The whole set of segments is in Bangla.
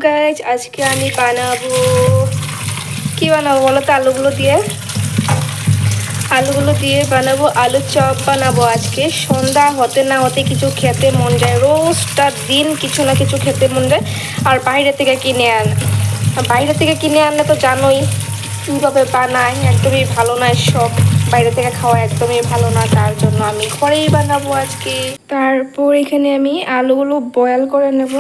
গাইজ, আজকে আমি বানাবো কি বানাবো বলো তো? আলুগুলো দিয়ে বানাবো আলু চপ বানাবো। আজকে সন্ধ্যা হতে না হতে কিছু খেতে মন যায়, রোজটা দিন কিছু না কিছু খেতে মন যায়। আর বাইরে থেকে কিনে আনলে তো জানোই কীভাবে বানায়, একদমই ভালো নয়। সব বাইরে থেকে খাওয়া একদমই ভালো না, তার জন্য আমি ঘরেই বানাবো আজকে। তারপর এখানে আমি আলুগুলো বয়েল করে নেব।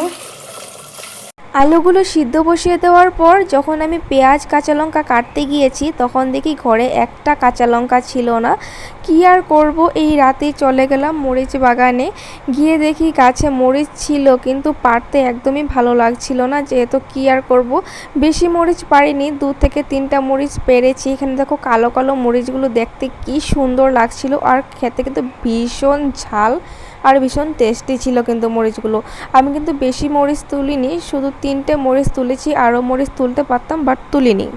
আলুগুলো সিদ্ধ বসিয়ে দেওয়ার পর যখন আমি পেঁয়াজ কাঁচা লঙ্কা কাটতে গিয়েছি, তখন দেখি ঘরে একটা কাঁচা লঙ্কা ছিল না। কী আর করব, এই রাতেই চলে গেলাম মরিচ বাগানে। গিয়ে দেখি গাছে মরিচ ছিল, কিন্তু পাড়তে একদমই ভালো লাগছিল না। যেহেতু কী আর করব, বেশি মরিচ পারিনি, 2 থেকে 3টা মরিচ পেরেছি। এখানে দেখো কালো কালো মরিচগুলো দেখতে কি সুন্দর লাগছিল, আর খেতে কিন্তু ভীষণ ঝাল আর ভীষণ টেস্টি ছিল কিন্তু মরিচগুলো। আমি কিন্তু বেশি মরিচ তুলিনি, শুধু 3টে মরিচ তুলেছি, আরও মরিচ তুলতে পারতাম বাট তুলিনি।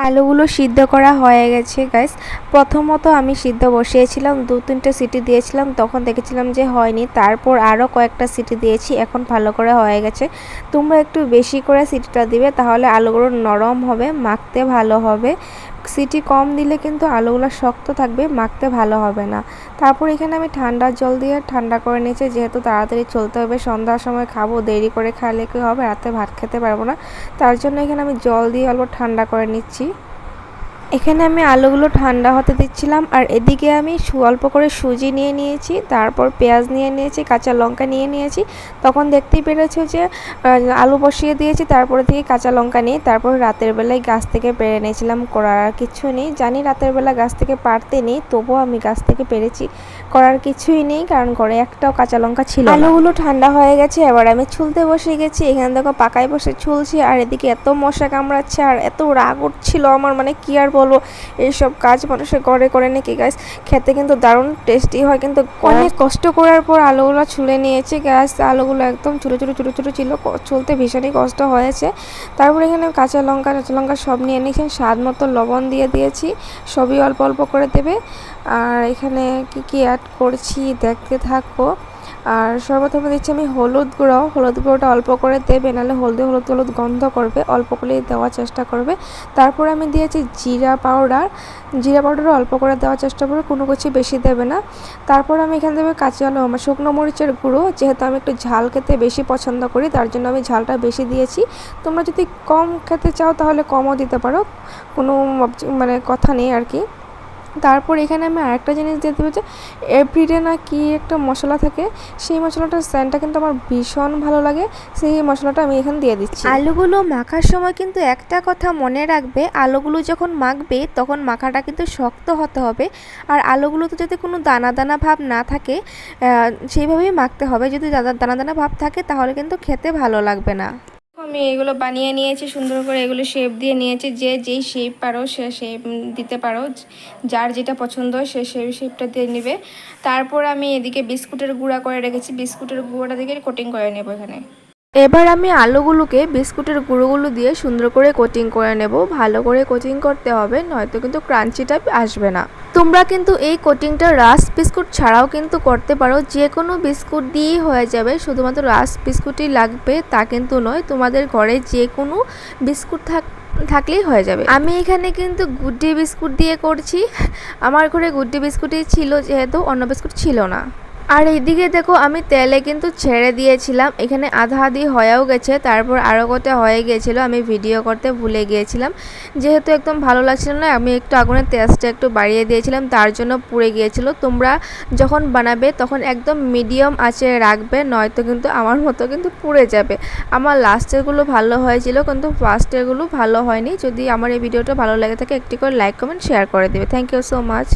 আলুগুলো সিদ্ধ করা হয়ে গেছে গাইস। প্রথমত আমি সিদ্ধ বসিয়েছিলাম, 2-3টে সিটি দিয়েছিলাম, তখন দেখেছিলাম যে হয়নি। তারপর আরও কয়েকটা সিটি দিয়েছি, এখন ভালো করে হয়ে গেছে। তোমরা একটু বেশি করে সিটিটা দিবে, তাহলে আলুগুলো নরম হবে, মাখতে ভালো হবে। সিটি কম দিলে কিন্তু আলুগুলো শক্ত থাকবে, মাখতে ভালো হবে না। তারপর এখানে আমি ঠান্ডা জল দিয়ে ঠান্ডা করে নিয়েছি, যেহেতু তাড়াতাড়ি চলতে হবে, সন্ধ্যার সময় খাবো, দেরি করে খেলে কী হবে, রাতে ভাত খেতে পারবো না। তার জন্য এখানে আমি জল দিয়ে অল্প ঠান্ডা করে নিচ্ছি। এখানে আমি আলুগুলো ঠান্ডা হতে দিচ্ছিলাম, আর এদিকে আমি অল্প করে সুজি নিয়ে নিয়েছি, তারপর পেঁয়াজ নিয়ে নিয়েছি, কাঁচা লঙ্কা নিয়ে নিয়েছি। তখন দেখতেই পেরেছো যে আলু বসিয়ে দিয়েছি, তারপরে থেকে কাঁচা লঙ্কা নিয়ে তারপর রাতের বেলায় গাছ থেকে পেরে নিয়েছিলাম। করার কিছু নেই, জানি রাতের বেলা গাছ থেকে পারতে নেই, তবুও আমি গাছ থেকে পেরেছি। করার কিছুই নেই, কারণ করে একটাও কাঁচা লঙ্কা ছিল না। আলুগুলো ঠান্ডা হয়ে গেছে, এবার আমি ছুলতে বসে গেছি। এখানে দেখো পাকায় বসে ছুলছি, আর এদিকে এত মশা কামড়াচ্ছে আর এত রাগ উঠছিল আমার, মানে কি আর বলবো। এইসব কাজ মানুষের করে করে নাকি গাছ খেতে কিন্তু দারুণ টেস্টি হয়, কিন্তু অনেক কষ্ট করার পর আলুগুলো ছুলে নিয়েছি গ্যাস। আলুগুলো একদম ছোটো ছোটো ছোটো ছোটো ছিল, ছুলতে ভীষণই কষ্ট হয়েছে। তারপর এখানে কাঁচা লঙ্কা সব নিয়ে নিয়েছি, স্বাদ মতো লবণ দিয়ে দিয়েছি, সবই অল্প অল্প করে দেবে। আর এখানে কি অ্যাড করছি দেখতে থাকো। আর সর্বপ্রথমে দিচ্ছি আমি হলুদ গুঁড়োটা অল্প করে দেবে, নাহলে হলুদ গন্ধ করবে, অল্প করেই দেওয়ার চেষ্টা করবে। তারপর আমি দিয়েছি জিরা পাউডারও অল্প করে দেওয়ার চেষ্টা করবে, কোনো কিছু বেশি দেবে না। তারপর আমি এখানে দেবে শুকনো মরিচের গুঁড়ো, যেহেতু আমি একটু ঝাল খেতে বেশি পছন্দ করি, তার জন্য আমি ঝালটা বেশি দিয়েছি। তোমরা যদি কম খেতে চাও তাহলে কমও দিতে পারো, কোনো কথা নেই আর কি। তারপর এখানে আমি আরেকটা জিনিস দিয়ে দেবো, যে এভরিডে না কি একটা মশলা থাকে, সেই মশলাটার সেন্টটা কিন্তু আমার ভীষণ ভালো লাগে, সেই মশলাটা আমি এখানে দিয়ে দিচ্ছি। আলুগুলো মাখার সময় কিন্তু একটা কথা মনে রাখবে, আলুগুলো যখন মাখবে তখন মাখাটা কিন্তু শক্ত হতে হবে, আর আলুগুলোতে যদি কোনো দানা দানা ভাব না থাকে সেইভাবেই মাখতে হবে। যদি দানা দানা ভাব থাকে তাহলে কিন্তু খেতে ভালো লাগবে না। আমি এগুলো বানিয়ে নিয়েছি সুন্দর করে, এগুলো শেপ দিয়ে নিয়েছি, যে যেই শেপ পারো সে শেপ দিতে পারো, যার যেটা পছন্দ হয় সে সেই শেপটা দিয়ে নেবে। তারপর আমি এদিকে বিস্কুটের গুঁড়া করে রেখেছি, বিস্কুটের গুঁড়োটা দিকে কোটিং করে নেব এখানে। এবার আমি আলুগুলোকে বিস্কুটের গুঁড়োগুলো দিয়ে সুন্দর করে কোটিং করে নেব। ভালো করে কোটিং করতে হবে, নয়তো কিন্তু ক্রাঞ্চি টাইপ আসবে না। তোমরা কিন্তু এই কোটিংটা রাস্ক বিস্কুট ছাড়াও কিন্তু করতে পারো, যে কোনো বিস্কুট দিয়েই হয়ে যাবে, শুধুমাত্র রাস্ক বিস্কুটই লাগবে তা কিন্তু নয়, তোমাদের ঘরে যে কোনো বিস্কুট থাকলেই হয়ে যাবে। আমি এখানে কিন্তু গুডডে বিস্কুট দিয়ে করছি, আমার ঘরে গুডডে বিস্কুটই ছিল, যেহেতু অন্য বিস্কুট ছিল না। আর এইদিকে দেখো আমি তেলে কিন্তু ছেড়ে দিয়েছিলাম, এখানে আধা আধি হয়েও গেছে, তারপর আরও কটা হয়ে গিয়েছিলো, আমি ভিডিও করতে ভুলে গিয়েছিলাম। যেহেতু একদম ভালো লাগছিল না, আমি একটু আগুনের তেজটা একটু বাড়িয়ে দিয়েছিলাম, তার জন্য পুড়ে গিয়েছিল। তোমরা যখন বানাবে তখন একদম মিডিয়াম আঁচে রাখবে, নয়তো কিন্তু আমার মতো কিন্তু পুড়ে যাবে। আমার লাস্টেরগুলো ভালো হয়েছিল, কিন্তু ফার্স্টেরগুলো ভালো হয়নি। যদি আমার এই ভিডিওটা ভালো লেগে থাকে একটি করে লাইক কমেন্ট শেয়ার করে দেবে। Thank you so much.